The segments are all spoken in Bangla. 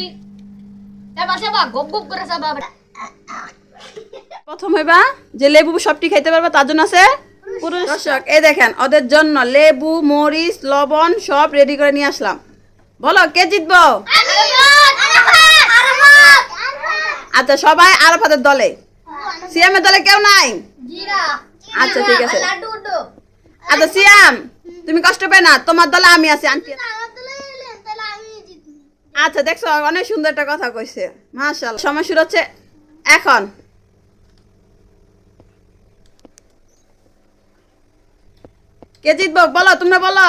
গুটি চাবা চাবা গপ গপ করে চাবা প্রথম হইবা যে লেবু সবটি খাইতে পারবে তার জন্য আছে পুরুষ। দর্শক এই দেখেন ওদের জন্য লেবু মরিচ লবণ সব রেডি করে নিয়ে আসলাম। বলো কে জিতবো? আচ্ছা সবাই আরাফাতের দলে, সিয়ামের দলে কেউ নাই? আচ্ছা ঠিক আছে। আচ্ছা সিয়াম তুমি কষ্ট পাই না, তোমার দলে আমি আছি আন্টি। আচ্ছা দেখছো অনেক সুন্দর একটা কথা কইছে, মাশাআল্লাহ। সময় শুরু হচ্ছে এখন। কে জিতবো বলো, তোমরা বলো।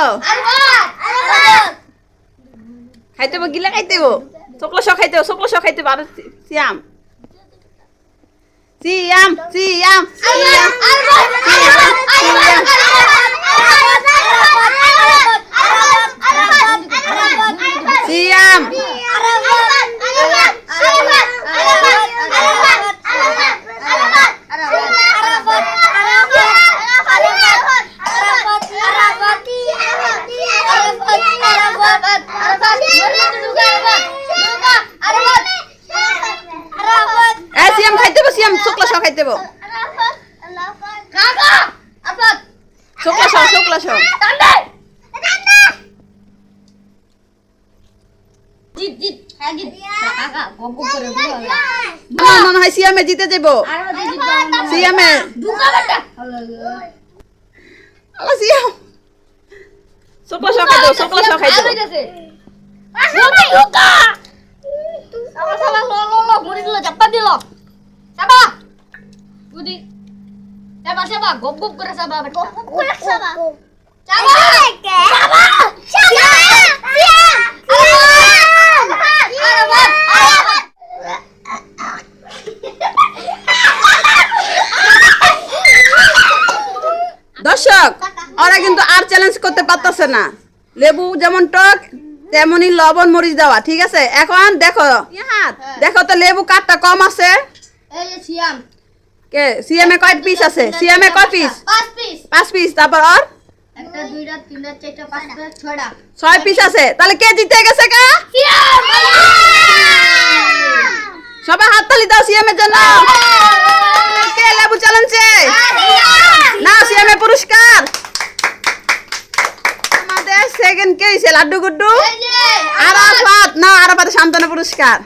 খাইতে হবো, গিলা খাইতে হবো, চকলা শখ খাইতে হবো, চকলা শখ খাইতে হবো। আর সিয়াম সিয়াম সিয়াম সিয়াম সিয়াম খাইতে হবো, সিয়াম চকলা শখ খাইতে হবো, চকলা শখ চকলা শখ। মনে হয় সিয়ামে জিতে যাবো, সিয়ামে সিয়াম চকলা শখ খাইতে হবো, চকলা শখ খাইতে হবো। গপ গপ করে চাবা দর্শক ওরা কিন্তু আর চ্যালেঞ্জ করতে পারতেছে না, লেবু যেমন টক তেমনি লবণ মরিচ দেওয়া, ঠিক আছে? এখন দেখো দেখো তো লেবু কাঠটা কম আছে। কে সিএমএ কয় পিস আছে? সিএমএ কয় পিস? 5 পিস। তারপর আর 6 পিস আছে। তাহলে কে জিতে গেছে? কা সবাই হাততালি দাও সিএমএর জন্য। কে লেবু চ্যালেঞ্জে না সিএমএ পুরস্কার। আমাদের সেকেন্ড কে হইছে? লাড্ডু গুড্ডু। আরাফাত না, আরাফাতের সান্ত্বনা পুরস্কার।